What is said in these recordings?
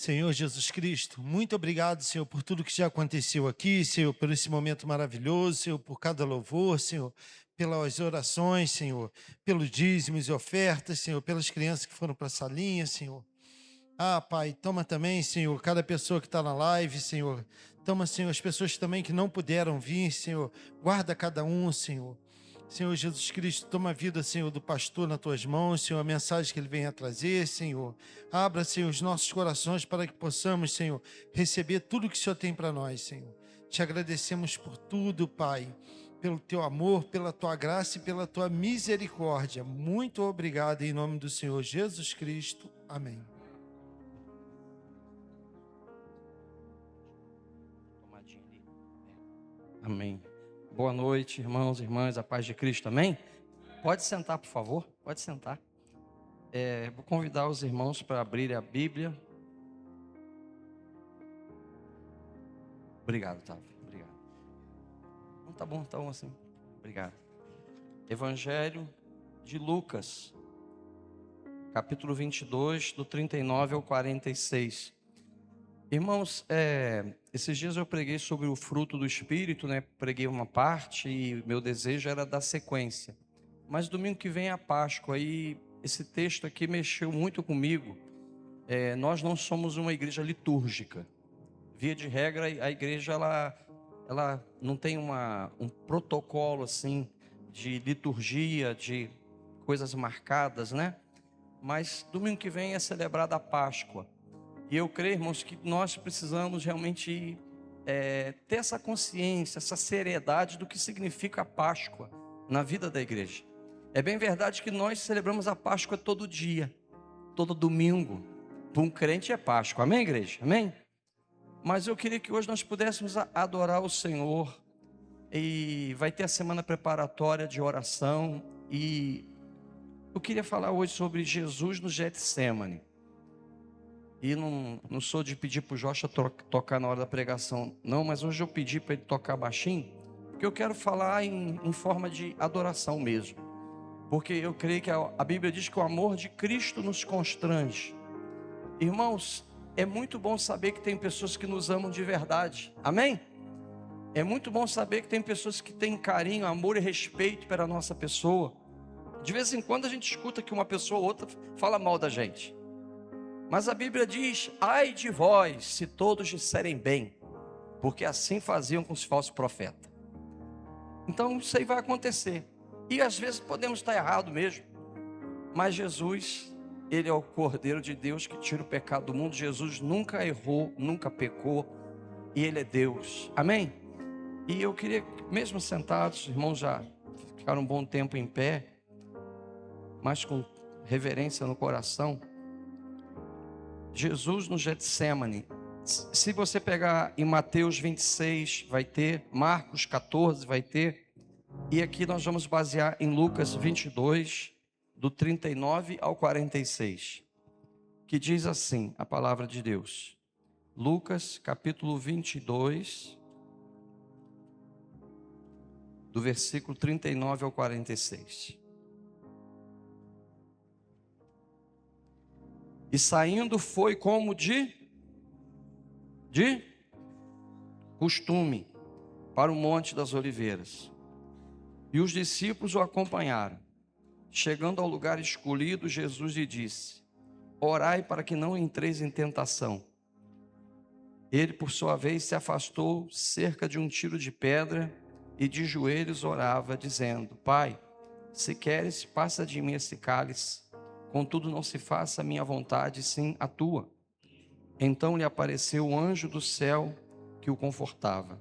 Senhor Jesus Cristo, muito obrigado, Senhor, por tudo que já aconteceu aqui, Senhor, por esse momento maravilhoso, Senhor, por cada louvor, Senhor, pelas orações, Senhor, pelos dízimos e ofertas, Senhor, pelas crianças que foram para a salinha, Senhor. Ah, Pai, toma também, Senhor, cada pessoa que está na live, Senhor. Toma, Senhor, as pessoas também que não puderam vir, Senhor. Guarda cada um, Senhor. Senhor Jesus Cristo, toma a vida, Senhor, do pastor nas tuas mãos, Senhor, a mensagem que ele vem a trazer, Senhor. Abra, Senhor, os nossos corações para que possamos, Senhor, receber tudo que o Senhor tem para nós, Senhor. Te agradecemos por tudo, Pai, pelo teu amor, pela tua graça e pela tua misericórdia. Muito obrigado em nome do Senhor Jesus Cristo. Amém. Amém. Boa noite, irmãos e irmãs, a paz de Cristo, amém? Pode sentar, por favor, pode sentar. Vou convidar os irmãos para abrirem a Bíblia. Obrigado, Tava, obrigado. Não, tá bom assim, obrigado. Evangelho de Lucas, capítulo 22, do 39 ao 46. Irmãos, esses dias eu preguei sobre o fruto do Espírito, né? Preguei uma parte e meu desejo era dar sequência. Mas domingo que vem é a Páscoa e esse texto aqui mexeu muito comigo. Nós não somos uma igreja litúrgica. Via de regra, a igreja ela não tem um protocolo assim de liturgia, de coisas marcadas, né? Mas domingo que vem é celebrada a Páscoa. E eu creio, irmãos, que nós precisamos realmente ter essa consciência, essa seriedade do que significa a Páscoa na vida da igreja. É bem verdade que nós celebramos a Páscoa todo dia, todo domingo. Para um crente é Páscoa, amém, igreja? Amém? Mas eu queria que hoje nós pudéssemos adorar o Senhor. E vai ter a semana preparatória de oração. E eu queria falar hoje sobre Jesus no Getsemane. E não sou de pedir para o Joshua tocar na hora da pregação, não, mas hoje eu pedi para ele tocar baixinho, porque eu quero falar em forma de adoração mesmo. Porque eu creio que a Bíblia diz que o amor de Cristo nos constrange. Irmãos, é muito bom saber que tem pessoas que nos amam de verdade, amém? É muito bom saber que tem pessoas que têm carinho, amor e respeito pela nossa pessoa. De vez em quando a gente escuta que uma pessoa ou outra fala mal da gente. Mas a Bíblia diz: ai de vós, se todos disserem bem, porque assim faziam com os falsos profetas. Então isso aí vai acontecer. E às vezes podemos estar errado mesmo. Mas Jesus, Ele é o Cordeiro de Deus que tira o pecado do mundo. Jesus nunca errou, nunca pecou. E Ele é Deus. Amém? E eu queria, mesmo sentados, os irmãos já ficaram um bom tempo em pé, mas com reverência no coração. Jesus no Getsemane. Se você pegar em Mateus 26, vai ter, Marcos 14 vai ter, e aqui nós vamos basear em Lucas 22, do 39 ao 46, que diz assim a palavra de Deus. Lucas capítulo 22, do versículo 39 ao 46. E saindo foi como de costume para o Monte das Oliveiras. E os discípulos o acompanharam. Chegando ao lugar escolhido, Jesus lhe disse: orai para que não entreis em tentação. Ele, por sua vez, se afastou cerca de um tiro de pedra e de joelhos orava, dizendo: Pai, se queres, passa de mim esse cálice. Contudo, não se faça a minha vontade, sim a tua. Então lhe apareceu o anjo do céu que o confortava.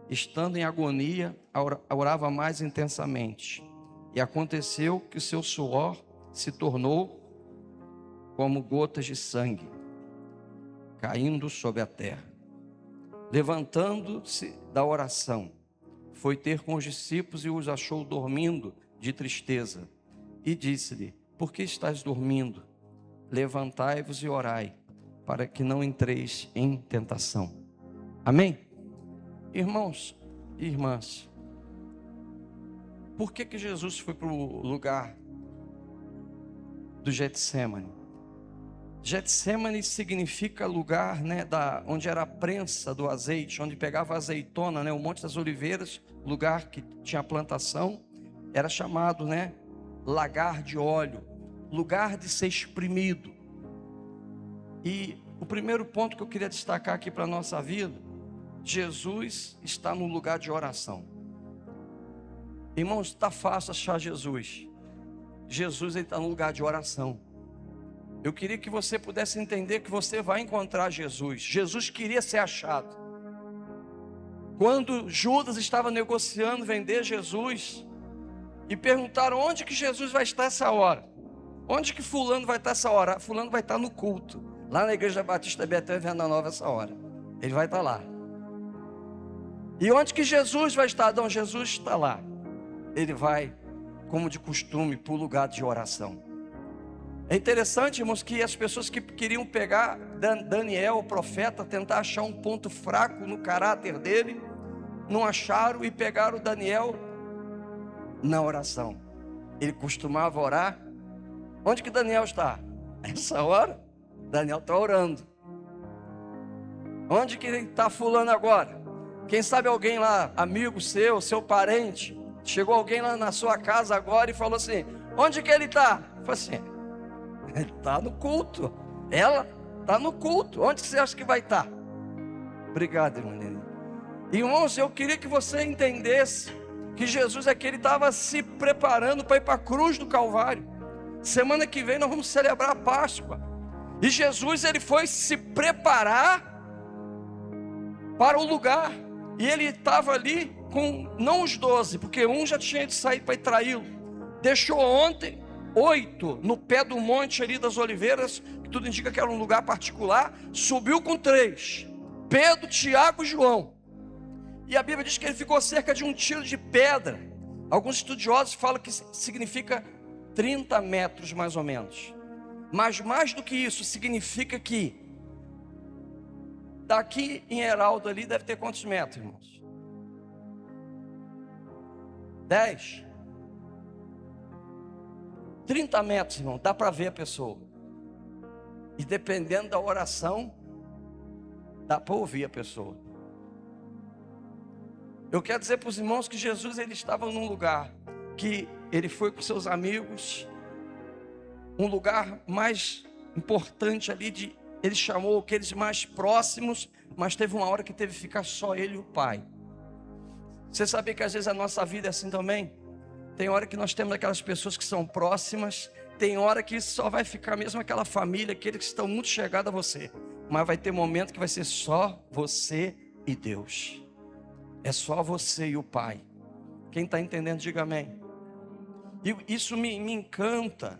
Estando em agonia, orava mais intensamente. E aconteceu que o seu suor se tornou como gotas de sangue, caindo sobre a terra. Levantando-se da oração, foi ter com os discípulos e os achou dormindo de tristeza. E disse-lhe: por que estás dormindo? Levantai-vos e orai, para que não entreis em tentação. Amém? Irmãos e irmãs, por que Jesus foi para o lugar do Getsemane? Getsemane significa lugar, né, onde era a prensa do azeite, onde pegava a azeitona, né, o Monte das Oliveiras, lugar que tinha plantação, era chamado, né, lagar de óleo, lugar de ser exprimido. E o primeiro ponto que eu queria destacar aqui para a nossa vida: Jesus está no lugar de oração. Irmãos, está fácil achar Jesus. Jesus, ele está no lugar de oração. Eu queria que você pudesse entender que você vai encontrar Jesus. Jesus queria ser achado. Quando Judas estava negociando vender Jesus, e perguntaram: onde que Jesus vai estar essa hora? Onde que fulano vai estar essa hora? Fulano vai estar no culto, lá na Igreja Batista Betânia Venda Nova essa hora. Ele vai estar lá. E onde que Jesus vai estar? Não, Jesus está lá. Ele vai, como de costume, para o lugar de oração. É interessante, irmãos, que as pessoas que queriam pegar Daniel, o profeta, tentar achar um ponto fraco no caráter dele, não acharam e pegaram Daniel na oração. Ele costumava orar. Onde que Daniel está? Essa hora, Daniel está orando. Onde que ele está fulano agora? Quem sabe alguém lá, amigo seu parente, chegou alguém lá na sua casa agora e falou assim: onde que ele está? Falei assim: ele está no culto. Ela está no culto. Onde que você acha que vai estar? Obrigado, irmão. Irmãos, eu queria que você entendesse que Jesus aqui, ele estava se preparando para ir para a cruz do Calvário. Semana que vem nós vamos celebrar a Páscoa. E Jesus, ele foi se preparar para o lugar. E ele estava ali com, não os 12, porque um já tinha de sair para ir traí-lo. Deixou ontem 8 no pé do monte ali das Oliveiras, que tudo indica que era um lugar particular. Subiu com 3, Pedro, Tiago e João. E a Bíblia diz que ele ficou cerca de um tiro de pedra. Alguns estudiosos falam que significa 30 metros mais ou menos. Mas mais do que isso, significa que daqui em Heraldo ali deve ter quantos metros, irmãos? 10? 30 metros, irmão, dá para ver a pessoa. E dependendo da oração, dá para ouvir a pessoa. Eu quero dizer para os irmãos que Jesus, ele estava num lugar que ele foi com seus amigos, um lugar mais importante ali, ele chamou aqueles mais próximos, mas teve uma hora que teve que ficar só ele e o Pai. Você sabia que às vezes a nossa vida é assim também? Tem hora que nós temos aquelas pessoas que são próximas, tem hora que só vai ficar mesmo aquela família, aqueles que estão muito chegados a você, mas vai ter momento que vai ser só você e Deus. É só você e o Pai. Quem está entendendo, diga amém. E isso me encanta,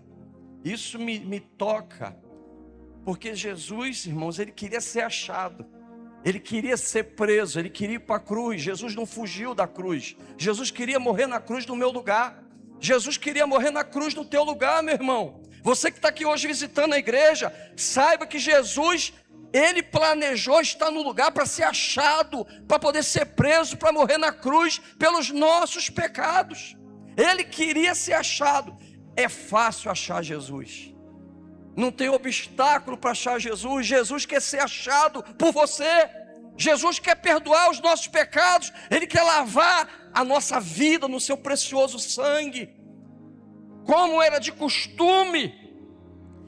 isso me toca, porque Jesus, irmãos, ele queria ser achado, ele queria ser preso, ele queria ir para a cruz. Jesus não fugiu da cruz. Jesus queria morrer na cruz no meu lugar. Jesus queria morrer na cruz no teu lugar, meu irmão. Você que está aqui hoje visitando a igreja, saiba que Jesus, ele planejou estar no lugar para ser achado, para poder ser preso, para morrer na cruz pelos nossos pecados. Ele queria ser achado. É fácil achar Jesus. Não tem obstáculo para achar Jesus. Jesus quer ser achado por você. Jesus quer perdoar os nossos pecados. Ele quer lavar a nossa vida no seu precioso sangue, como era de costume.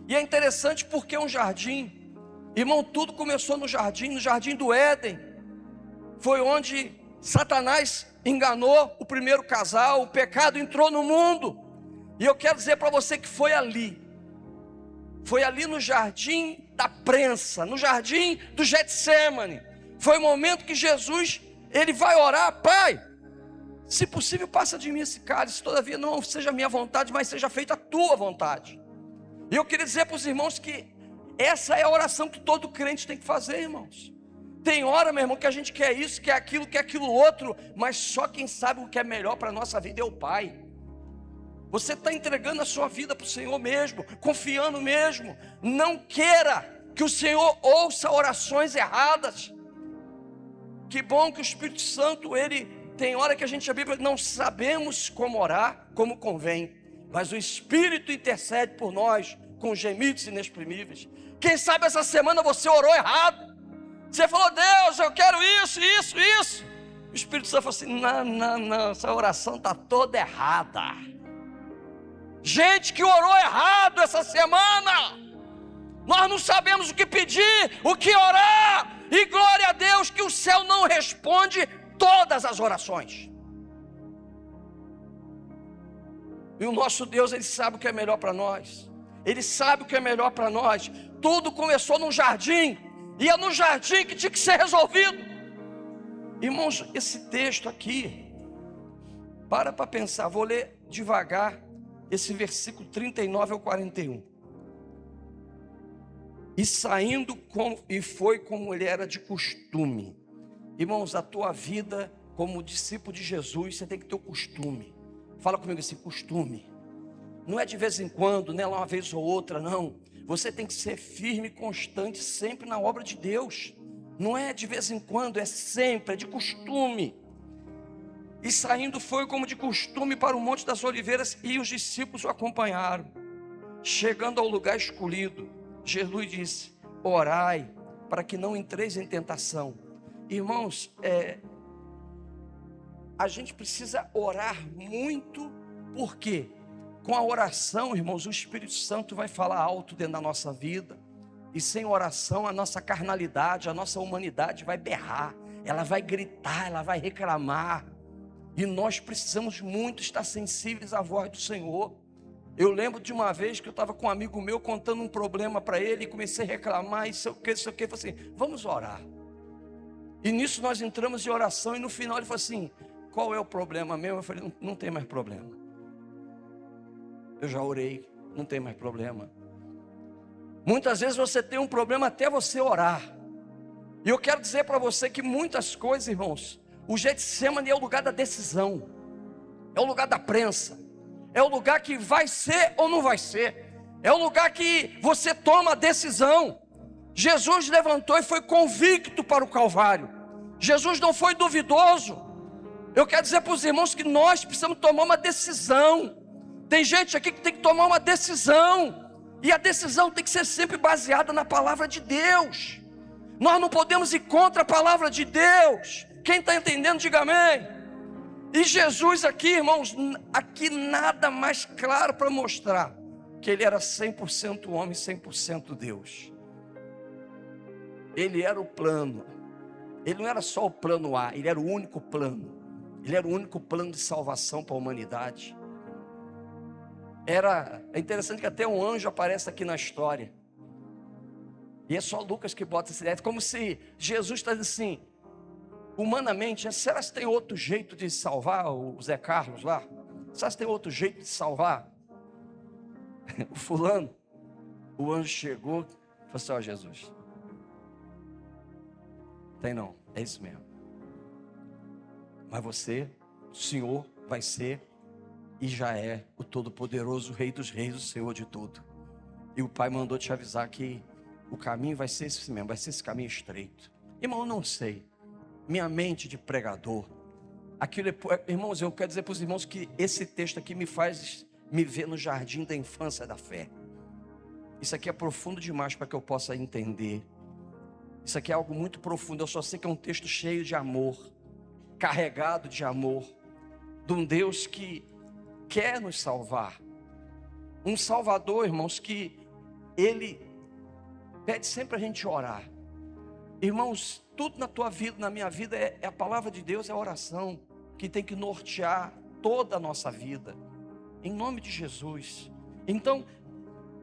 E é interessante porque é um jardim. Irmão, tudo começou no jardim do Éden. Foi onde Satanás enganou o primeiro casal, o pecado entrou no mundo. E eu quero dizer para você que foi ali no jardim da prensa, no jardim do Getsemane. Foi o momento que Jesus, ele vai orar: Pai, se possível passa de mim esse cálice, todavia não seja a minha vontade, mas seja feita a tua vontade. E eu queria dizer para os irmãos que essa é a oração que todo crente tem que fazer, irmãos. Tem hora, meu irmão, que a gente quer isso, quer aquilo outro, mas só quem sabe o que é melhor para a nossa vida é o Pai. Você está entregando a sua vida para o Senhor mesmo, confiando mesmo. Não queira que o Senhor ouça orações erradas. Que bom que o Espírito Santo, ele tem hora que a Bíblia, não sabemos como orar, como convém, mas o Espírito intercede por nós com gemidos inexprimíveis. Quem sabe essa semana você orou errado. Você falou: Deus, eu quero isso, isso, isso. O Espírito Santo falou assim: não, essa oração está toda errada. Gente que orou errado essa semana. Nós não sabemos o que pedir, o que orar. E glória a Deus que o céu não responde todas as orações. E o nosso Deus, Ele sabe o que é melhor para nós. Ele sabe o que é melhor para nós. Tudo começou num jardim. E é no jardim que tinha que ser resolvido. Irmãos, esse texto aqui, para pensar, vou ler devagar esse versículo 39 ao 41. E saindo e foi como ele era de costume. Irmãos, a tua vida como discípulo de Jesus, você tem que ter o costume. Fala comigo assim: costume. Não é de vez em quando, não é uma vez ou outra, não. Você tem que ser firme e constante sempre na obra de Deus. Não é de vez em quando, é sempre, é de costume. E saindo foi como de costume para o Monte das Oliveiras, e os discípulos o acompanharam. Chegando ao lugar escolhido, Jesus disse: orai, para que não entreis em tentação. Irmãos, a gente precisa orar muito, porque com a oração, irmãos, o Espírito Santo vai falar alto dentro da nossa vida. E sem oração, a nossa carnalidade, a nossa humanidade vai berrar, ela vai gritar, ela vai reclamar. E nós precisamos muito estar sensíveis à voz do Senhor. Eu lembro de uma vez que eu estava com um amigo meu contando um problema para ele, e comecei a reclamar, e sei o que, falei assim: vamos orar. E nisso nós entramos em oração, e no final ele falou assim: qual é o problema meu? Eu falei: não tem mais problema. Eu já orei, não tem mais problema. Muitas vezes você tem um problema até você orar. E eu quero dizer para você que muitas coisas, irmãos, o Getsemane é o lugar da decisão, é o lugar da prensa, é o lugar que vai ser ou não vai ser, é o lugar que você toma a decisão. Jesus levantou e foi convicto para o Calvário. Jesus não foi duvidoso. Eu quero dizer para os irmãos que nós precisamos tomar uma decisão. Tem gente aqui que tem que tomar uma decisão, e a decisão tem que ser sempre baseada na palavra de Deus. Nós não podemos ir contra a palavra de Deus. Quem está entendendo, diga amém. E Jesus aqui, irmãos, aqui nada mais claro para mostrar que ele era 100% homem, 100% Deus. Ele era o plano. Ele não era só o plano A, ele era o único plano. Ele era o único plano de salvação para a humanidade. É interessante que até um anjo aparece aqui na história. E é só Lucas que bota essa ideia. É como se Jesus está dizendo assim, humanamente: será que tem outro jeito de salvar o Zé Carlos lá? Será que tem outro jeito de salvar o fulano? O anjo chegou e falou assim: ó, Jesus, tem não, é isso mesmo. Mas você, o Senhor, vai ser e já é o Todo-Poderoso, o Rei dos Reis, o Senhor de tudo. E o Pai mandou te avisar que o caminho vai ser esse mesmo, vai ser esse caminho estreito. Irmão, eu não sei, minha mente de pregador, irmãos, eu quero dizer para os irmãos que esse texto aqui me faz me ver no jardim da infância da fé. Isso aqui é profundo demais para que eu possa entender. Isso aqui é algo muito profundo. Eu só sei que é um texto cheio de amor, carregado de amor, de um Deus que quer nos salvar. Um Salvador, irmãos, que Ele pede sempre a gente orar. Irmãos, tudo na tua vida, na minha vida, é a palavra de Deus, é a oração que tem que nortear toda a nossa vida, em nome de Jesus. Então,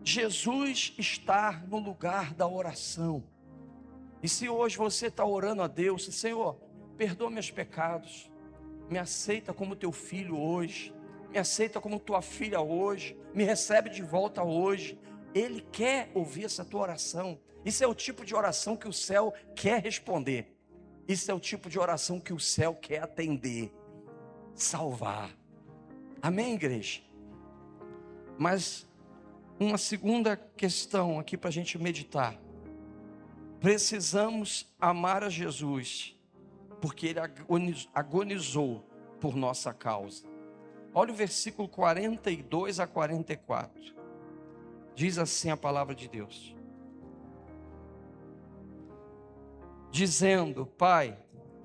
Jesus está no lugar da oração. E se hoje você está orando a Deus: Senhor, perdoa meus pecados, me aceita como teu filho hoje, me aceita como tua filha hoje, me recebe de volta hoje. Ele quer ouvir essa tua oração. Isso é o tipo de oração que o céu quer responder. Isso é o tipo de oração que o céu quer atender, salvar. Amém, igreja? Mas uma segunda questão aqui para a gente meditar. Precisamos amar a Jesus, porque Ele agonizou por nossa causa. Olha o versículo 42 a 44. Diz assim a palavra de Deus: dizendo: Pai,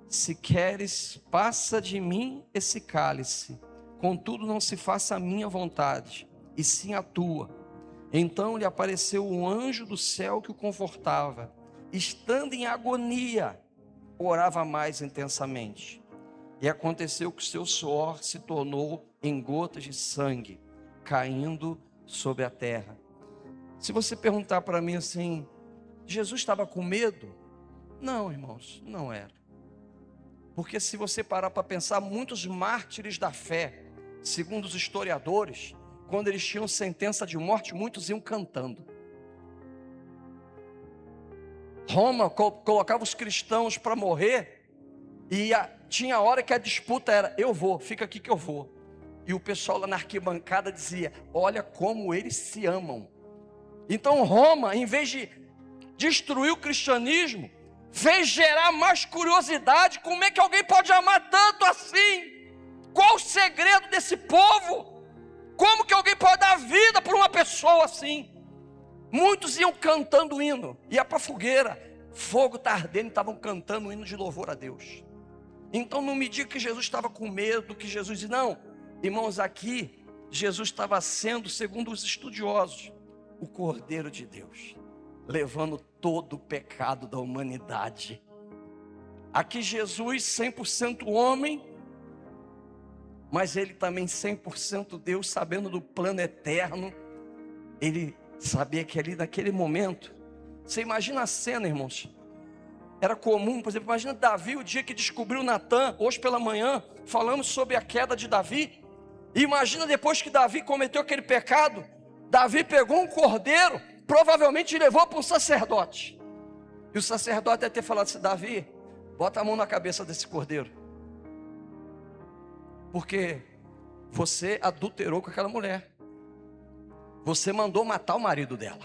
se queres, passa de mim esse cálice, contudo não se faça a minha vontade, e sim a tua. Então lhe apareceu um anjo do céu que o confortava. Estando em agonia, orava mais intensamente. E aconteceu que o seu suor se tornou em gotas de sangue, caindo sobre a terra. Se você perguntar para mim assim, Jesus estava com medo? Não, irmãos, não era. Porque se você parar para pensar, muitos mártires da fé, segundo os historiadores, quando eles tinham sentença de morte, muitos iam cantando. Roma colocava os cristãos para morrer, e tinha hora que a disputa era: eu vou, fica aqui que eu vou. E o pessoal lá na arquibancada dizia: olha como eles se amam. Então Roma, em vez de destruir o cristianismo, fez gerar mais curiosidade. Como é que alguém pode amar tanto assim? Qual o segredo desse povo? Como que alguém pode dar vida por uma pessoa assim? Muitos iam cantando hino, ia para a fogueira, fogo está ardendo, e estavam cantando um hino de louvor a Deus. Então não me diga que Jesus estava com medo, que Jesus disse, não, irmãos, aqui Jesus estava sendo, segundo os estudiosos, o Cordeiro de Deus, levando todo o pecado da humanidade. Aqui Jesus 100% homem, mas ele também 100% Deus, sabendo do plano eterno. Ele sabia que ali naquele momento, você imagina a cena, irmãos, era comum, por exemplo, imagina Davi, o dia que descobriu Natã, hoje pela manhã, falamos sobre a queda de Davi, e imagina depois que Davi cometeu aquele pecado, Davi pegou um cordeiro, provavelmente levou para um sacerdote, e o sacerdote deve ter falado assim, Davi, bota a mão na cabeça desse cordeiro, porque você adulterou com aquela mulher, você mandou matar o marido dela.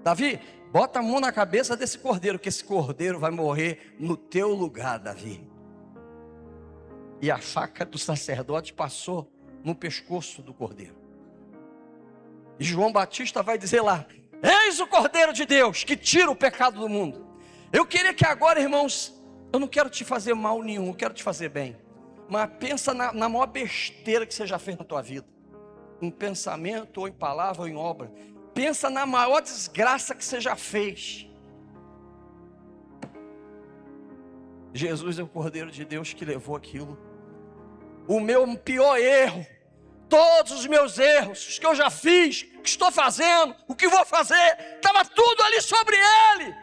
Davi, bota a mão na cabeça desse cordeiro, que esse cordeiro vai morrer no teu lugar, Davi. E a faca do sacerdote passou no pescoço do cordeiro. E João Batista vai dizer lá, eis o Cordeiro de Deus, que tira o pecado do mundo. Eu queria que agora, irmãos, eu não quero te fazer mal nenhum, eu quero te fazer bem. Mas pensa na maior besteira que você já fez na tua vida. Em pensamento, ou em palavra, ou em obra. Pensa na maior desgraça que você já fez. Jesus é o Cordeiro de Deus que levou aquilo. O meu pior erro, todos os meus erros, os que eu já fiz, o que estou fazendo, o que vou fazer, estava tudo ali sobre Ele.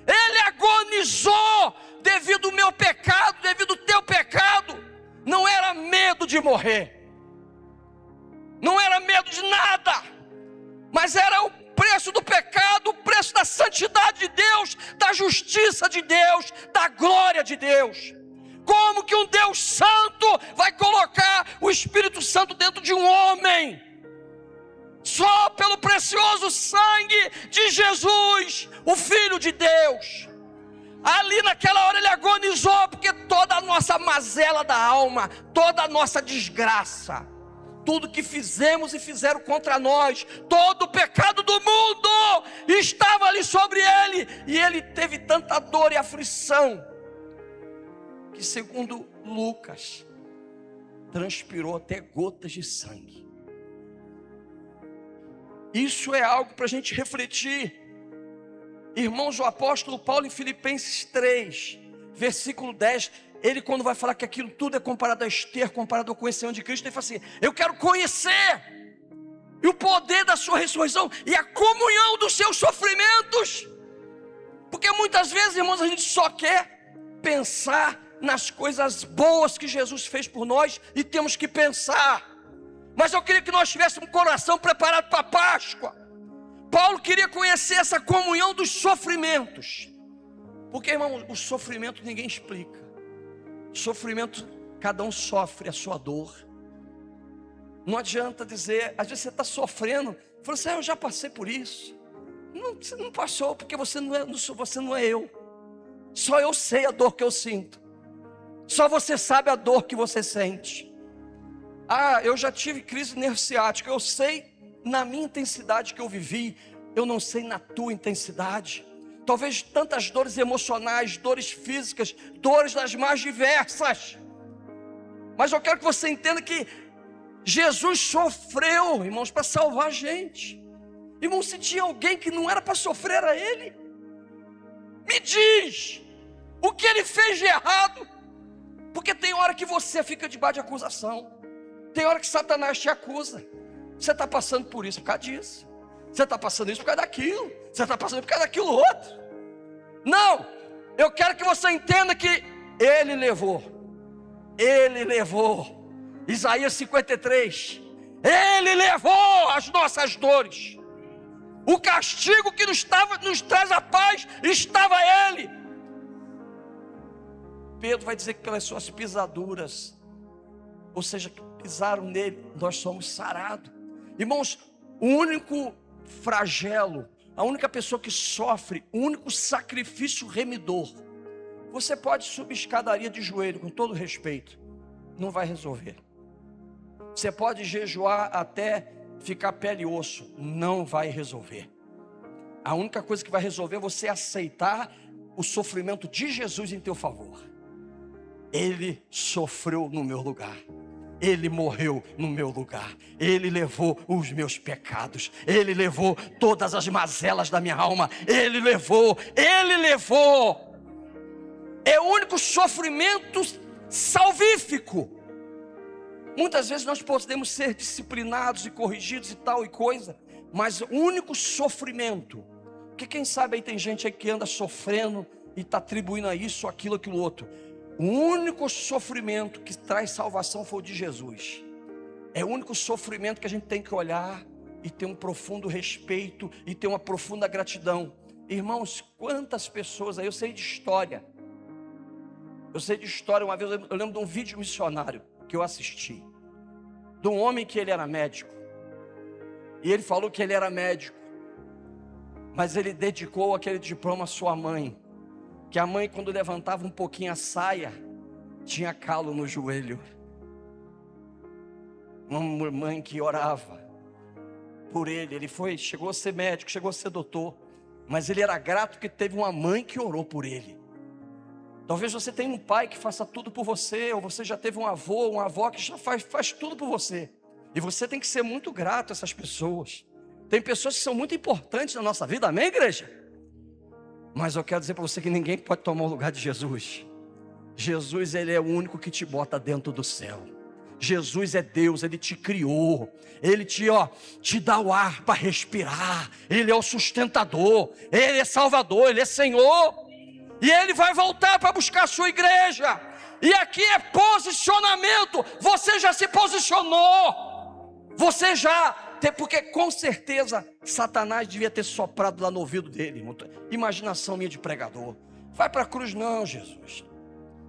Ele agonizou devido ao meu pecado, devido ao teu pecado. Não era medo de morrer. Não era medo de nada, mas era o preço do pecado, o preço da santidade de Deus, da justiça de Deus, da glória de Deus. Como que um Deus santo vai colocar o Espírito Santo dentro de um homem? Só pelo precioso sangue de Jesus, o Filho de Deus. Ali naquela hora ele agonizou, porque toda a nossa mazela da alma, toda a nossa desgraça, tudo que fizemos e fizeram contra nós, todo o pecado do mundo estava ali sobre ele, e ele teve tanta dor e aflição, que segundo Lucas, transpirou até gotas de sangue. Isso é algo para a gente refletir. Irmãos, o apóstolo Paulo em Filipenses 3, versículo 10, ele quando vai falar que aquilo tudo é comparado a Esther, comparado ao conhecimento de Cristo, ele fala assim, eu quero conhecer, e o poder da sua ressurreição, e a comunhão dos seus sofrimentos, porque muitas vezes, irmãos, a gente só quer pensar nas coisas boas que Jesus fez por nós, e temos que pensar, mas eu queria que nós tivéssemos um coração preparado para a Páscoa. Paulo queria conhecer essa comunhão dos sofrimentos, porque, irmão, o sofrimento ninguém explica. Sofrimento, cada um sofre a sua dor. Não adianta dizer, às vezes você está sofrendo, fala assim, eu já passei por isso. Não, você não passou, porque você não é eu. Só eu sei a dor que eu sinto. Só você sabe a dor que você sente. Ah, eu já tive crise nervo ciática, eu sei na minha intensidade que eu vivi, eu não sei na tua intensidade. talvez tantas dores emocionais, dores físicas, dores das mais diversas. Mas eu quero que você entenda que Jesus sofreu, irmãos, para salvar a gente. Irmão, se tinha alguém que não era para sofrer, era Ele. Me diz, o que Ele fez de errado? Porque tem hora que você fica debaixo de acusação. Tem hora que Satanás te acusa. Você está passando por isso por causa disso. Você está passando isso por causa daquilo. Você está passando por causa daquilo outro. Não, eu quero que você entenda que Ele levou. Isaías 53. Ele levou as nossas dores. O castigo que nos traz a paz, estava Ele. Pedro vai dizer que pelas suas pisaduras, ou seja, que pisaram nele, nós somos sarados. Irmãos, o único flagelo, a única pessoa que sofre, o único sacrifício remidor, você pode subir escadaria de joelho, com todo respeito, não vai resolver. Você pode jejuar até ficar pele e osso, não vai resolver. A única coisa que vai resolver é você aceitar o sofrimento de Jesus em teu favor. Ele sofreu no meu lugar. Ele morreu no meu lugar. Ele levou os meus pecados. Ele levou todas as mazelas da minha alma. Ele levou. É o único sofrimento salvífico. Muitas vezes nós podemos ser disciplinados e corrigidos e tal e coisa, mas o único sofrimento, que quem sabe aí tem gente aí que anda sofrendo e está atribuindo a isso, aquilo, aquilo outro. O único sofrimento que traz salvação foi o de Jesus. É o único sofrimento que a gente tem que olhar e ter um profundo respeito e ter uma profunda gratidão. Irmãos, quantas pessoas aí, eu sei de história, uma vez eu lembro de um vídeo missionário que eu assisti, de um homem que ele era médico, e ele falou que ele era médico, mas ele dedicou aquele diploma à sua mãe, que a mãe, quando levantava um pouquinho a saia, tinha calo no joelho. Uma mãe que orava por ele. Ele chegou a ser médico, chegou a ser doutor, mas ele era grato porque teve uma mãe que orou por ele. Talvez você tenha um pai que faça tudo por você, ou você já teve um avô, uma avó que já faz tudo por você. E você tem que ser muito grato a essas pessoas. Tem pessoas que são muito importantes na nossa vida, amém, igreja? Mas eu quero dizer para você que ninguém pode tomar o lugar de Jesus. Jesus, Ele é o único que te bota dentro do céu. Jesus é Deus, Ele te criou. Ele te dá o ar para respirar. Ele é o sustentador. Ele é Salvador, Ele é Senhor. E Ele vai voltar para buscar a sua igreja. E aqui é posicionamento. Você já se posicionou. Você já... Porque com certeza Satanás devia ter soprado lá no ouvido dele. Imaginação minha de pregador. Vai para a cruz não, Jesus.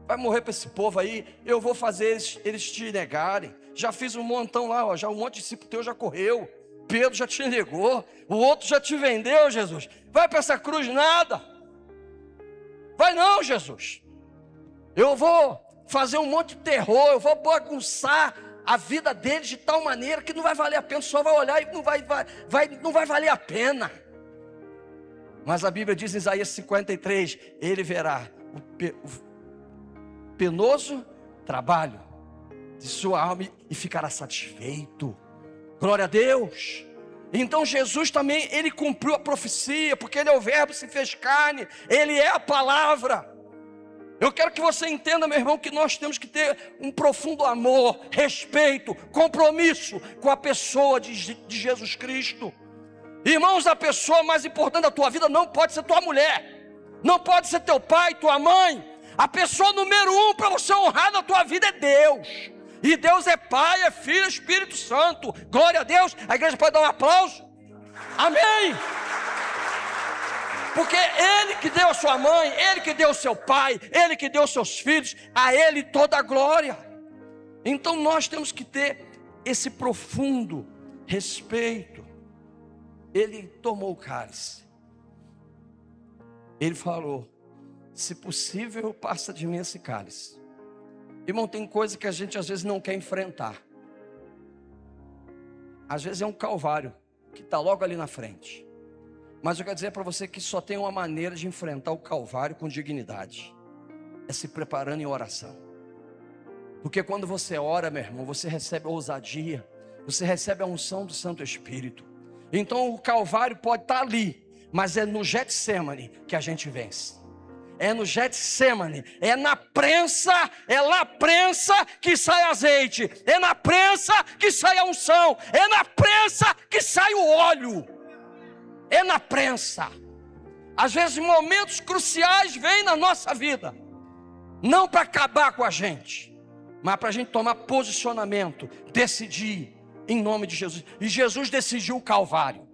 Vai morrer para esse povo aí. Eu vou fazer eles te negarem. Já fiz um montão lá, já um monte de discípulo teu já correu. Pedro já te negou. O outro já te vendeu, Jesus. Vai para essa cruz nada. Vai não, Jesus. Eu vou fazer um monte de terror. Eu vou bagunçar a vida deles de tal maneira que não vai valer a pena, só vai olhar e não vai valer a pena. Mas a Bíblia diz em Isaías 53, ele verá o penoso trabalho de sua alma e ficará satisfeito. Glória a Deus. Então Jesus também, ele cumpriu a profecia, porque ele é o verbo, se fez carne, ele é a palavra. Eu quero que você entenda, meu irmão, que nós temos que ter um profundo amor, respeito, compromisso com a pessoa de Jesus Cristo. Irmãos, a pessoa mais importante da tua vida não pode ser tua mulher, não pode ser teu pai, tua mãe. A pessoa número 1 para você honrar na tua vida é Deus. E Deus é Pai, é Filho, é Espírito Santo. Glória a Deus. A igreja pode dar um aplauso? Amém. Porque Ele que deu a sua mãe, Ele que deu o seu pai, Ele que deu os seus filhos, a Ele toda a glória. Então nós temos que ter esse profundo respeito. Ele tomou o cálice. Ele falou, se possível, passa de mim esse cálice. Irmão, tem coisa que a gente às vezes não quer enfrentar. Às vezes é um calvário que está logo ali na frente. Mas eu quero dizer para você que só tem uma maneira de enfrentar o Calvário com dignidade: é se preparando em oração. Porque quando você ora, meu irmão, você recebe a ousadia, você recebe a unção do Santo Espírito. Então o Calvário pode estar ali, mas é no Getsemane que a gente vence. É no Getsemane, é na prensa, é na prensa que sai azeite, é na prensa que sai a unção, é na prensa que sai o óleo, é na prensa. Às vezes momentos cruciais vêm na nossa vida, não para acabar com a gente, mas para a gente tomar posicionamento, decidir em nome de Jesus. E Jesus decidiu o Calvário,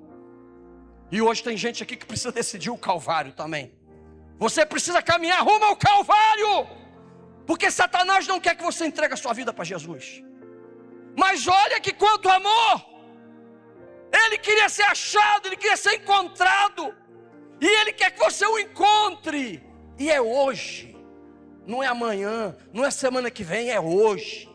e hoje tem gente aqui que precisa decidir o Calvário também. Você precisa caminhar rumo ao Calvário, porque Satanás não quer que você entregue a sua vida para Jesus. Mas olha que quanto amor! Ele queria ser achado, ele queria ser encontrado, e ele quer que você o encontre. E é hoje, não é amanhã, não é semana que vem, é hoje.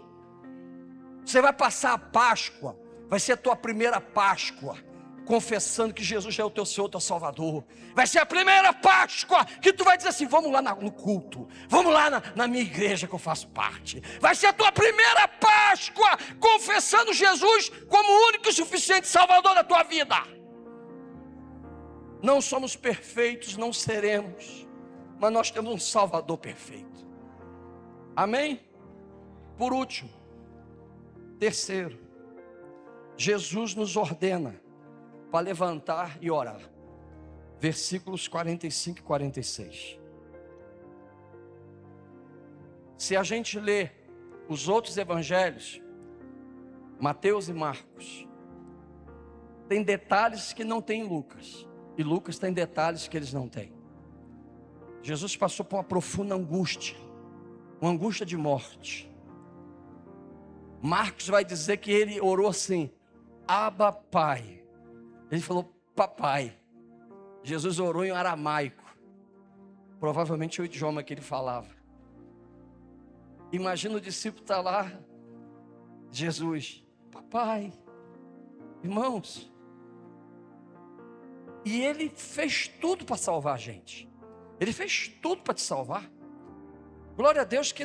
Você vai passar a Páscoa, vai ser a tua primeira Páscoa, confessando que Jesus é o teu Senhor, teu Salvador. Vai ser a primeira Páscoa que tu vai dizer assim: vamos lá no culto, vamos lá na minha igreja que eu faço parte. Vai ser a tua primeira Páscoa confessando Jesus como o único e suficiente Salvador da tua vida. Não somos perfeitos, não seremos, mas nós temos um Salvador perfeito. Amém? Por último, terceiro, Jesus nos ordena para levantar e orar. Versículos 45 e 46. Se a gente lê os outros evangelhos, Mateus e Marcos, tem detalhes que não tem em Lucas, e Lucas tem detalhes que eles não têm. Jesus passou por uma profunda angústia, uma angústia de morte. Marcos vai dizer que ele orou assim: Abba, Pai. Ele falou papai. Jesus orou em aramaico, provavelmente o idioma que ele falava. Imagina o discípulo estar lá, Jesus, papai, irmãos. E ele fez tudo para salvar a gente. Ele fez tudo para te salvar. Glória a Deus que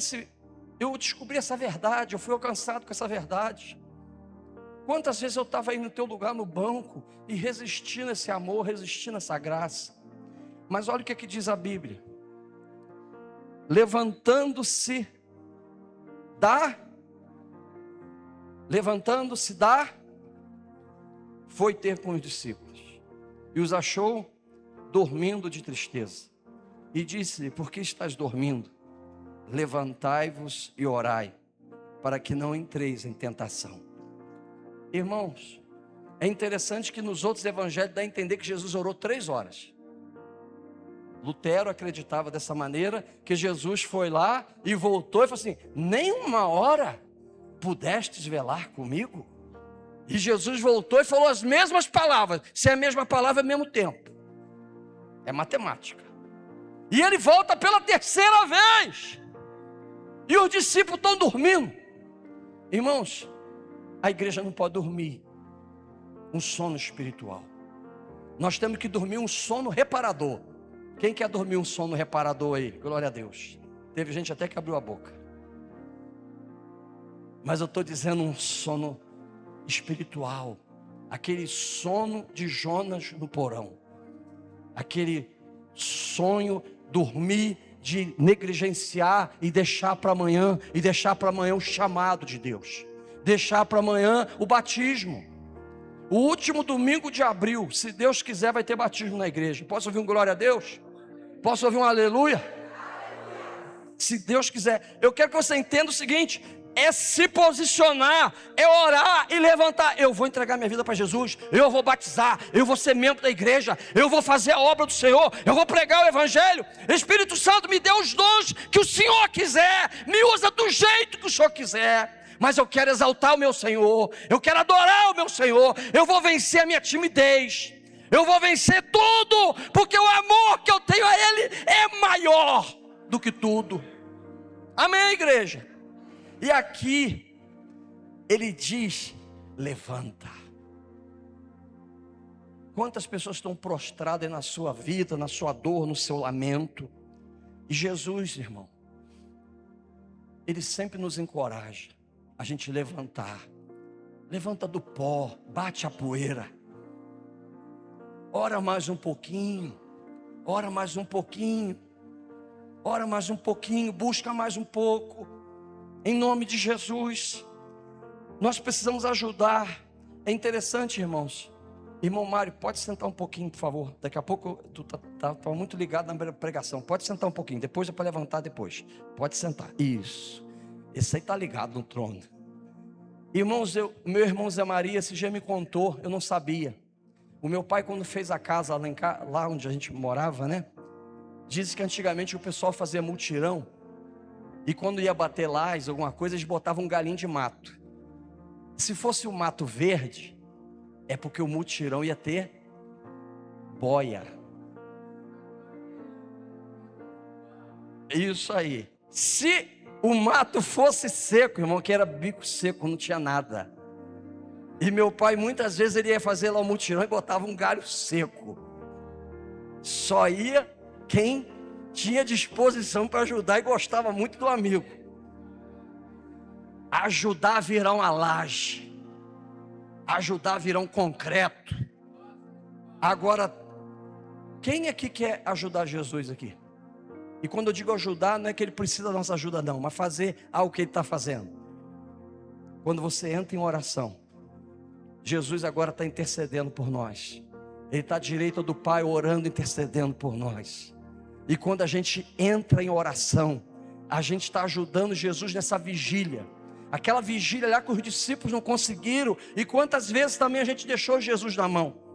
eu descobri essa verdade, eu fui alcançado com essa verdade. Quantas vezes eu estava aí no teu lugar no banco e resistindo a esse amor, resistindo a essa graça. Mas olha o que diz a Bíblia: levantando-se foi ter com os discípulos e os achou dormindo de tristeza, e disse-lhe: por que estás dormindo? Levantai-vos e orai, para que não entreis em tentação. Irmãos, é interessante que nos outros evangelhos dá a entender que Jesus orou 3 horas. Lutero acreditava dessa maneira, que Jesus foi lá e voltou e falou assim: nem 1 hora pudestes velar comigo? E Jesus voltou e falou as mesmas palavras. Se é a mesma palavra, é o mesmo tempo. É matemática. E ele volta pela 3ª vez, e os discípulos estão dormindo. Irmãos, a igreja não pode dormir um sono espiritual. Nós temos que dormir um sono reparador. Quem quer dormir um sono reparador aí? Glória a Deus. Teve gente até que abriu a boca. Mas eu estou dizendo um sono espiritual. Aquele sono de Jonas no porão. Aquele sonho, dormir, de negligenciar e deixar para amanhã. E deixar para amanhã o chamado de Deus. Deixar para amanhã o batismo. O último domingo de abril, se Deus quiser, vai ter batismo na igreja. Posso ouvir um glória a Deus? Posso ouvir um aleluia? Se Deus quiser. Eu quero que você entenda o seguinte: é se posicionar, é orar e levantar. Eu vou entregar minha vida para Jesus, eu vou batizar, eu vou ser membro da igreja, eu vou fazer a obra do Senhor, eu vou pregar o evangelho. Espírito Santo, me dê os dons que o Senhor quiser, me usa do jeito que o Senhor quiser. Mas eu quero exaltar o meu Senhor, eu quero adorar o meu Senhor, eu vou vencer a minha timidez, eu vou vencer tudo, porque o amor que eu tenho a Ele é maior do que tudo. Amém, igreja? E aqui, ele diz: levanta. Quantas pessoas estão prostradas na sua vida, na sua dor, no seu lamento. E Jesus, irmão, Ele sempre nos encoraja a gente levantar. Levanta do pó, bate a poeira. Ora mais um pouquinho, ora mais um pouquinho, ora mais um pouquinho, busca mais um pouco. Em nome de Jesus, nós precisamos ajudar. É interessante, irmãos. Irmão Mário, pode sentar um pouquinho, por favor. Daqui a pouco, tu tá muito ligado na pregação. Pode sentar um pouquinho, depois é para levantar depois. Pode sentar, isso. Esse aí está ligado no trono. Irmãos, meu irmão Zé Maria, esse dia me contou, eu não sabia. O meu pai, quando fez a casa lá onde a gente morava, né? Diz que antigamente o pessoal fazia mutirão. E quando ia bater lajes, alguma coisa, eles botavam um galinho de mato. Se fosse um mato verde, é porque o mutirão ia ter boia. Isso aí. Se o mato fosse seco, irmão, que era bico seco, não tinha nada. E meu pai, muitas vezes, ele ia fazer lá o mutirão e botava um galho seco. Só ia quem tinha disposição para ajudar e gostava muito do amigo. Ajudar a virar uma laje. Ajudar a virar um concreto. Agora, quem aqui quer ajudar Jesus aqui? E quando eu digo ajudar, não é que ele precisa da nossa ajuda não, mas fazer algo que ele está fazendo. Quando você entra em oração, Jesus agora está intercedendo por nós. Ele está à direita do Pai orando, intercedendo por nós. E quando a gente entra em oração, a gente está ajudando Jesus nessa vigília. Aquela vigília lá que os discípulos não conseguiram. E quantas vezes também a gente deixou Jesus na mão.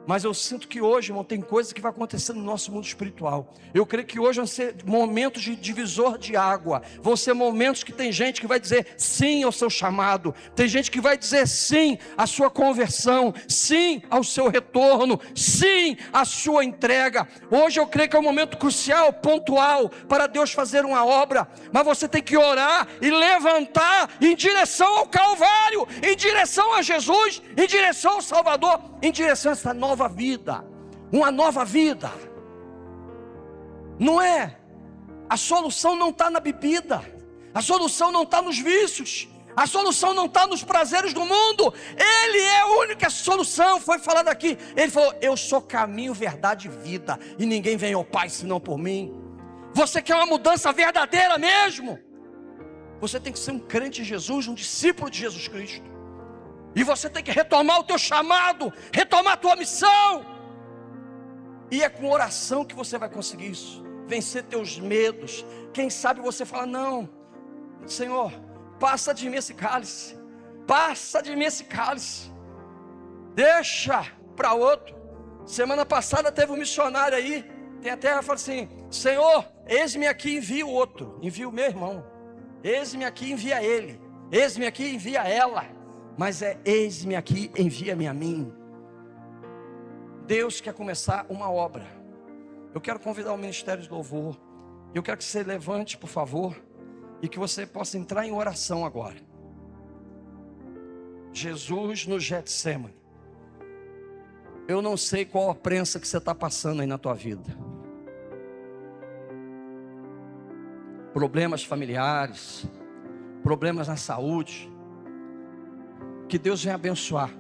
Mas eu sinto que hoje, irmão, tem coisa que vai acontecer no nosso mundo espiritual. Eu creio que hoje vão ser momentos de divisor de água. Vão ser momentos que tem gente que vai dizer sim ao seu chamado. Tem gente que vai dizer sim à sua conversão. Sim ao seu retorno. Sim à sua entrega. Hoje eu creio que é um momento crucial, pontual, para Deus fazer uma obra. Mas você tem que orar e levantar em direção ao Calvário. Em direção a Jesus. Em direção ao Salvador. Em direção a essa nova vida, uma nova vida. Não é? A solução não está na bebida, a solução não está nos vícios, a solução não está nos prazeres do mundo. Ele é a única solução. Foi falado aqui, ele falou: eu sou caminho, verdade e vida, e ninguém vem ao Pai senão por mim. Você quer uma mudança verdadeira mesmo? Você tem que ser um crente em Jesus, um discípulo de Jesus Cristo. E você tem que retomar o teu chamado, retomar a tua missão. E é com oração que você vai conseguir isso. Vencer teus medos. Quem sabe você fala: não, Senhor, passa de mim esse cálice. Passa de mim esse cálice. Deixa para outro. Semana passada teve um missionário aí. Tem até ela fala assim: Senhor, eis-me aqui, envia o outro. Envia o meu irmão. Eis-me aqui, envia ele. Eis-me aqui, envia ela. Mas é eis-me aqui, envia-me a mim. Deus quer começar uma obra. Eu quero convidar o Ministério de Louvor. Eu quero que você levante, por favor, e que você possa entrar em oração agora. Jesus no Getsemane. Eu não sei qual a prensa que você está passando aí na tua vida. Problemas familiares, problemas na saúde. Que Deus venha abençoar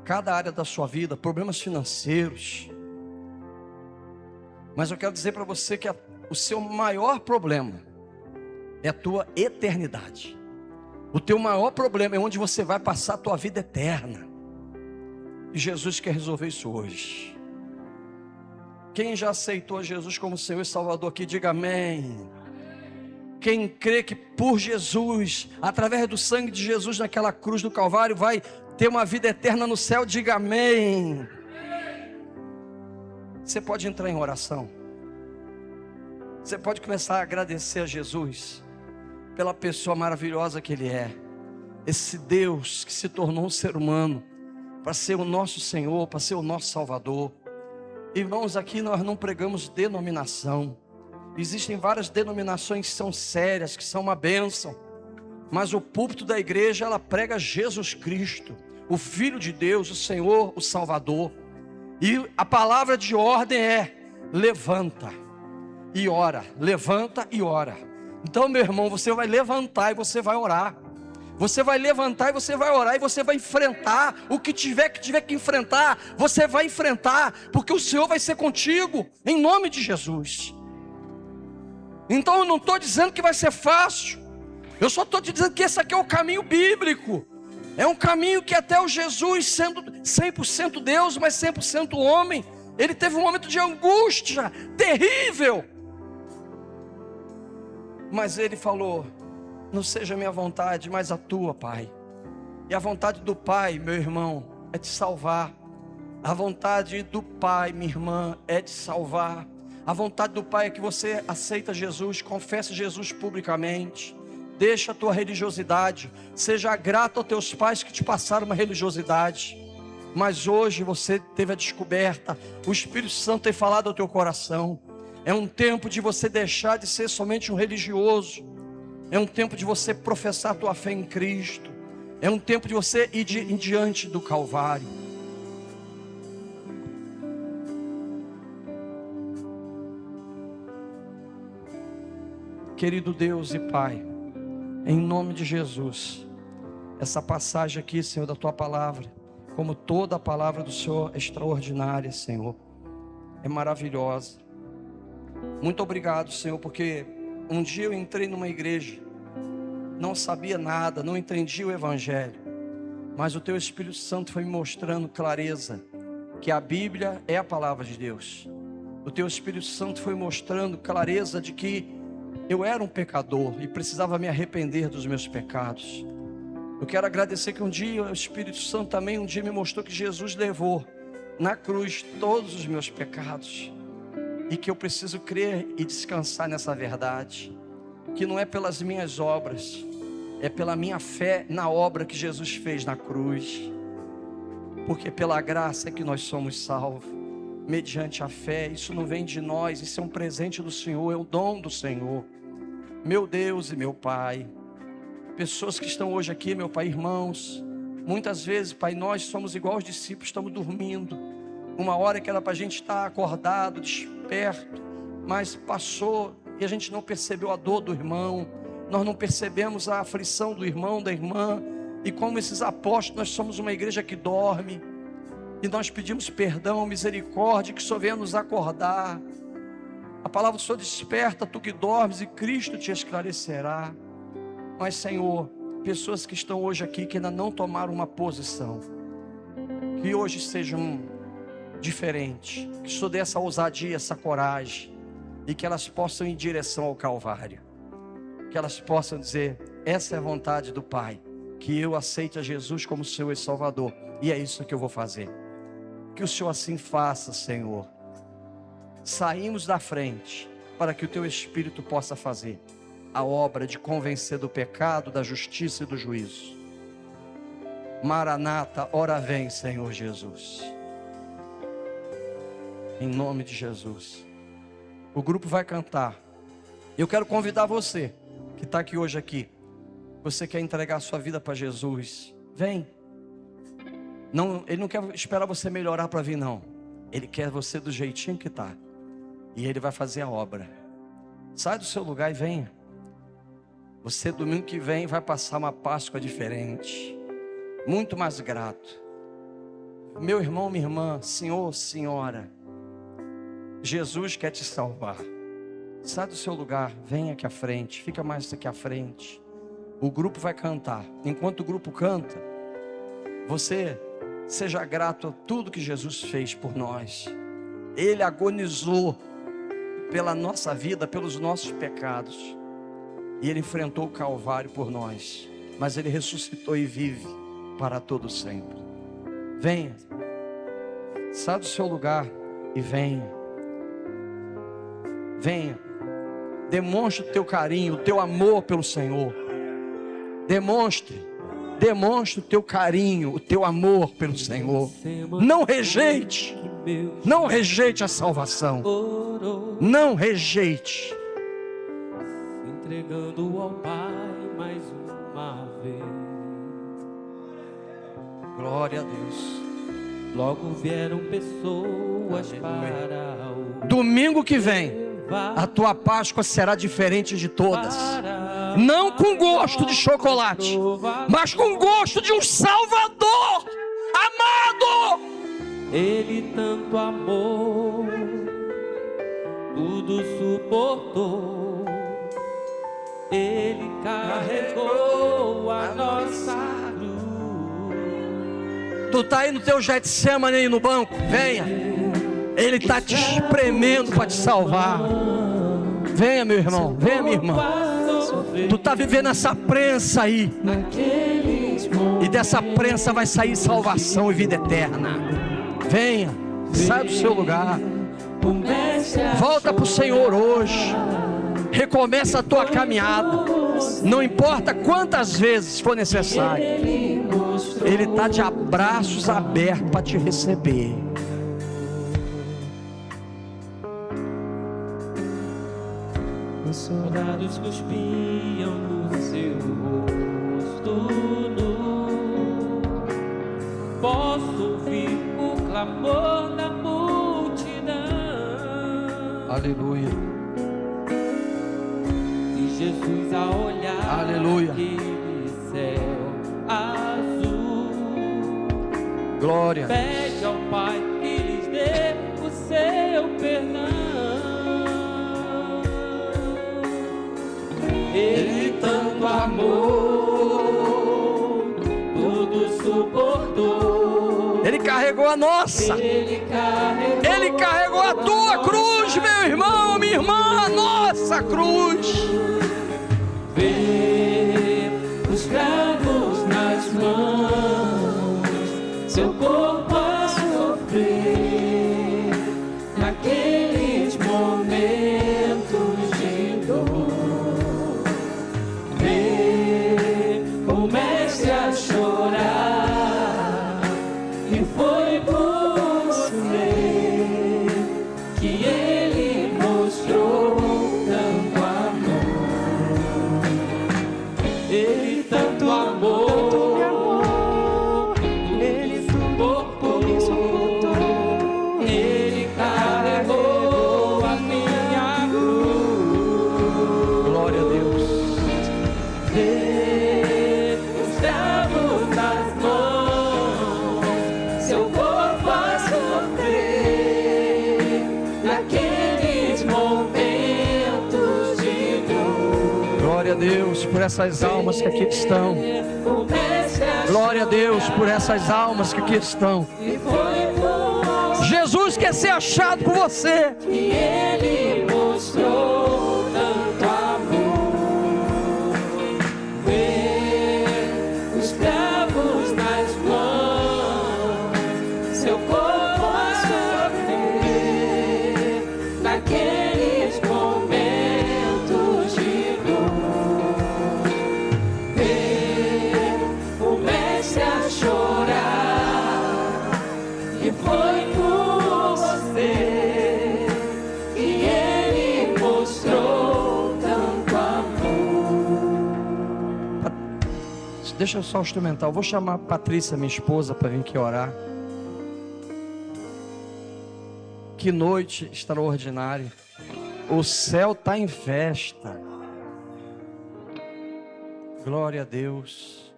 cada área da sua vida, problemas financeiros. Mas eu quero dizer para você que o seu maior problema é a tua eternidade. O teu maior problema é onde você vai passar a tua vida eterna. E Jesus quer resolver isso hoje. Quem já aceitou Jesus como Senhor e Salvador aqui, diga amém. Quem crê que por Jesus, através do sangue de Jesus naquela cruz do Calvário, vai ter uma vida eterna no céu, diga amém. Você pode entrar em oração. Você pode começar a agradecer a Jesus pela pessoa maravilhosa que Ele é. Esse Deus que se tornou um ser humano para ser o nosso Senhor, para ser o nosso Salvador. Irmãos, aqui nós não pregamos denominação. Existem várias denominações que são sérias, que são uma bênção. Mas o púlpito da igreja, ela prega Jesus Cristo, o Filho de Deus, o Senhor, o Salvador. E a palavra de ordem é: levanta e ora, levanta e ora. Então, meu irmão, você vai levantar e você vai orar. Você vai levantar e você vai orar, e você vai enfrentar o que tiver que enfrentar, você vai enfrentar, porque o Senhor vai ser contigo, em nome de Jesus. Então eu não estou dizendo que vai ser fácil, eu só estou te dizendo que esse aqui é o caminho bíblico. É um caminho que até o Jesus, sendo 100% Deus, mas 100% homem, ele teve um momento de angústia terrível. Mas ele falou: não seja a minha vontade, mas a tua, Pai. E a vontade do Pai, meu irmão, é te salvar. A vontade do Pai, minha irmã, é te salvar. A vontade do Pai é que você aceita Jesus, confesse Jesus publicamente. Deixa a tua religiosidade. Seja grato aos teus pais que te passaram uma religiosidade. Mas hoje você teve a descoberta. O Espírito Santo tem falado ao teu coração. É um tempo de você deixar de ser somente um religioso. É um tempo de você professar a tua fé em Cristo. É um tempo de você ir em diante do Calvário. Querido Deus e Pai, em nome de Jesus, essa passagem aqui, Senhor, da tua palavra, como toda a palavra do Senhor, é extraordinária, Senhor, é maravilhosa. Muito obrigado, Senhor, porque um dia eu entrei numa igreja, não sabia nada, não entendia o Evangelho, mas o Teu Espírito Santo foi me mostrando clareza, que a Bíblia é a palavra de Deus. O Teu Espírito Santo foi mostrando clareza de que eu era um pecador e precisava me arrepender dos meus pecados. Eu quero agradecer que um dia o Espírito Santo também me mostrou que Jesus levou na cruz todos os meus pecados, e que eu preciso crer e descansar nessa verdade, que não é pelas minhas obras, é pela minha fé na obra que Jesus fez na cruz, porque pela graça é que nós somos salvos, mediante a fé. Isso não vem de nós, isso é um presente do Senhor, é um dom do Senhor. Meu Deus e meu Pai, pessoas que estão hoje aqui, meu Pai, irmãos, muitas vezes, Pai, nós somos igual aos discípulos, estamos dormindo, uma hora que era para a gente estar acordado, desperto, mas passou e a gente não percebeu a dor do irmão, nós não percebemos a aflição do irmão, da irmã, e como esses apóstolos, nós somos uma igreja que dorme, e nós pedimos perdão, misericórdia, que o Senhor venha nos acordar. A palavra do Senhor: desperta, tu que dormes, e Cristo te esclarecerá. Mas, Senhor, pessoas que estão hoje aqui, que ainda não tomaram uma posição, que hoje sejam diferentes, que o Senhor dê essa ousadia, essa coragem, e que elas possam ir em direção ao Calvário, que elas possam dizer: essa é a vontade do Pai, que eu aceite a Jesus como Senhor e Salvador, e é isso que eu vou fazer. Que o Senhor assim faça, Senhor. Saímos da frente para que o Teu Espírito possa fazer a obra de convencer do pecado, da justiça e do juízo. Maranata, ora vem, Senhor Jesus. Em nome de Jesus. O grupo vai cantar. Eu quero convidar você que está aqui hoje aqui. Você quer entregar a sua vida para Jesus? Vem. Não, Ele não quer esperar você melhorar para vir, não. Ele quer você do jeitinho que está. E Ele vai fazer a obra. Sai do seu lugar e venha. Você domingo que vem vai passar uma Páscoa diferente, muito mais grato. Meu irmão, minha irmã, senhor, senhora, Jesus quer te salvar. Sai do seu lugar, vem aqui à frente, fica mais aqui à frente. O grupo vai cantar. Enquanto o grupo canta, você seja grato a tudo que Jesus fez por nós. Ele agonizou pela nossa vida, pelos nossos pecados, e Ele enfrentou o Calvário por nós, mas Ele ressuscitou e vive para todo sempre. Venha, sai do seu lugar e venha. Venha, demonstre o teu carinho, o teu amor pelo Senhor. Demonstre o teu carinho, o teu amor pelo Senhor. Não rejeite a salvação. Não rejeite. Entregando ao Pai mais uma vez. Glória a Deus. Logo vieram pessoas para o Domingo que vem, a tua Páscoa será diferente de todas. Não com gosto de chocolate, mas com gosto de um Salvador amado. Ele tanto amou, tudo suportou. Ele carregou a nossa cruz. Tu está aí no teu Getsemane aí no banco, venha. Ele está te espremendo para te salvar. Venha, meu irmão, venha, minha irmã. Tu está vivendo essa prensa aí, e dessa prensa vai sair salvação e vida eterna. Venha, sai do seu lugar, volta para o Senhor hoje, recomeça a tua caminhada, não importa quantas vezes for necessário. Ele está de abraços abertos para te receber. Os soldados cuspiam no seu rosto nu. Posso ouvir o clamor da multidão. Aleluia. E Jesus a olhar Aleluia. aquele céu azul, Glória. pede ao Pai que lhes dê o seu perdão. Ele tanto amou, tudo suportou. Ele carregou a nossa. Ele carregou a tua cruz, meu irmão, minha irmã, a nossa cruz. Vê os cravos nas mãos, seu corpo a sofrer, naqueles momentos de dor. Vê o mestre a chorar, e foi por você que ele mostrou tanto amor. Ele tanto amou, ele suportou, ele carregou a minha cruz. Glória a Deus. Vê os cravos nas mãos, seu corpo a sofrer, naqueles momentos de dor. Glória a Deus por essas almas que aqui estão. Glória a Deus por essas almas que aqui estão. E foi por Jesus quer ser achado por você. que ele mostrou tanto amor. Vê os cravos nas mãos, seu corpo a sofrer, naqueles momentos de dor. Vê o mestre a chorar, e foi por você que ele mostrou tanto amor. Deixa só o instrumental. Vou chamar a Patrícia, minha esposa, para vir aqui orar. Que noite extraordinária. O céu está em festa. Glória a Deus.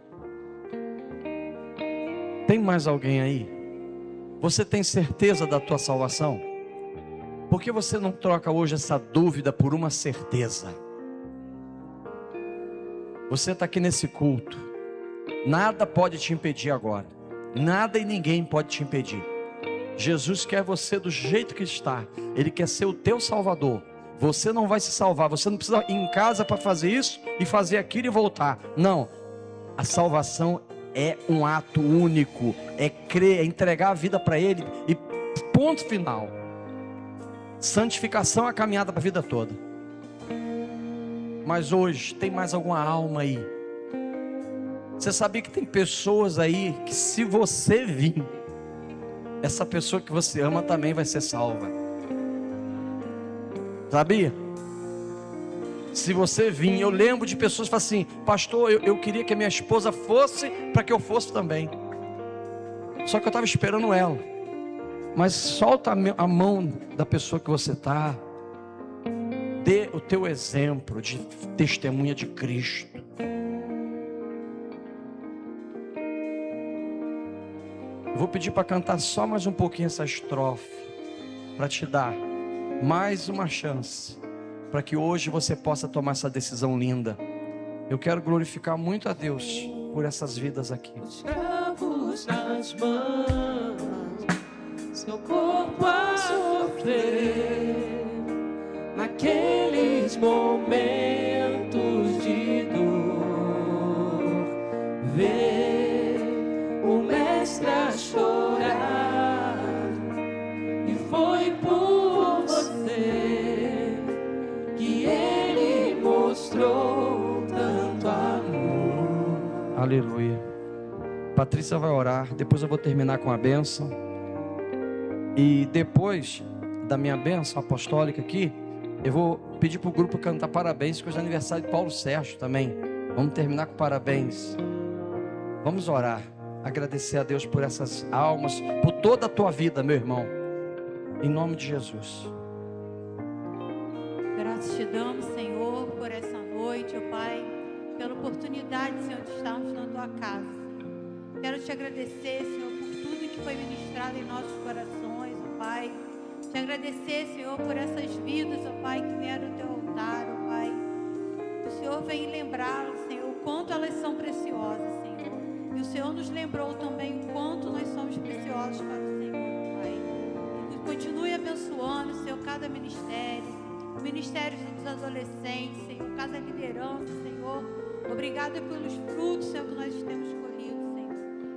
Tem mais alguém aí? Você tem certeza da tua salvação? Por que você não troca hoje essa dúvida por uma certeza? Você está aqui nesse culto. Nada pode te impedir agora. Nada e ninguém pode te impedir. Jesus quer você do jeito que está. Ele quer ser o teu salvador. Você não vai se salvar. Você não precisa ir em casa para fazer isso e fazer aquilo e voltar. Não. A salvação é um ato único. É crer, é entregar a vida para Ele. E ponto final. Santificação é a caminhada para a vida toda. Mas hoje tem mais alguma alma aí? Você sabia que tem pessoas aí que, se você vir, essa pessoa que você ama também vai ser salva? Sabia? Se você vir, eu lembro de pessoas que falam assim: pastor, eu queria que a minha esposa fosse para que eu fosse também. Só que eu estava esperando ela. Mas solta a mão da pessoa que você está. Dê o teu exemplo de testemunha de Cristo. Eu vou pedir para cantar só mais um pouquinho essa estrofe, para te dar mais uma chance, para que hoje você possa tomar essa decisão linda. Eu quero glorificar muito a Deus por essas vidas aqui. Escravos nas mãos, seu corpo a sofrer, naqueles momentos de dor, ver o mestre a chorar, e foi por você que ele mostrou tanto amor. Aleluia. Patrícia vai orar, depois eu vou terminar com a bênção. E depois da minha bênção apostólica aqui, eu vou pedir para o grupo cantar parabéns, que hoje é aniversário de Paulo Sérgio também. Vamos terminar com parabéns. Vamos orar, agradecer a Deus por essas almas, por toda a tua vida, meu irmão. Em nome de Jesus. Graças te damos, Senhor, por essa noite, ó Pai, pela oportunidade, Senhor, de estarmos na tua casa, Senhor. Quero te agradecer, Senhor, por tudo que foi ministrado em nossos corações, ó Pai. Te agradecer, Senhor, por essas vidas, ó Pai, que vieram ao teu altar, ó Pai. O Senhor vem lembrá-las, Senhor, o quanto elas são preciosas, Senhor. E o Senhor nos lembrou também o quanto nós somos preciosos para o Senhor, Pai. E continue abençoando, Senhor, cada ministério, o ministério dos adolescentes, Senhor, cada liderança, Senhor. Obrigada pelos frutos, Senhor, que nós temos colhido, Senhor.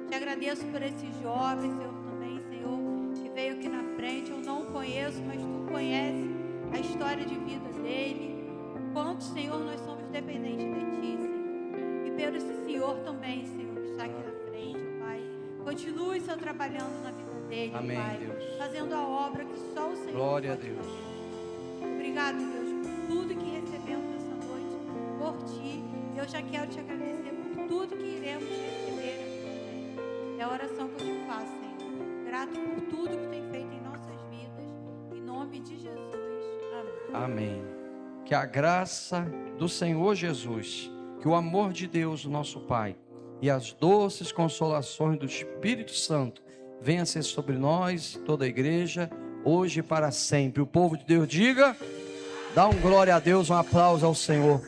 Te agradeço por esses jovens, Senhor, também, Senhor, que veio aqui na frente. Eu não o conheço, mas tu conheces a história de vida dele. O quanto, Senhor, nós somos dependentes de ti, Senhor. E pelo esse Senhor também, Senhor, que está aqui na frente, Pai. Continue, Senhor, trabalhando na vida dele, Amém, Pai. Deus. Fazendo a obra que só o Senhor Glória a pode Deus. fazer. Obrigado, Deus, por tudo que recebemos essa noite, por ti. Eu já quero te agradecer por tudo que iremos receber aqui também. É a oração que eu te faço, Senhor. Grato por tudo que tem feito em nossas vidas. Em nome de Jesus. Amém. Amém. Que a graça do Senhor Jesus, que o amor de Deus, nosso Pai, e as doces consolações do Espírito Santo venha ser sobre nós, toda a igreja, hoje e para sempre. O povo de Deus diga, dá um glória a Deus, um aplauso ao Senhor.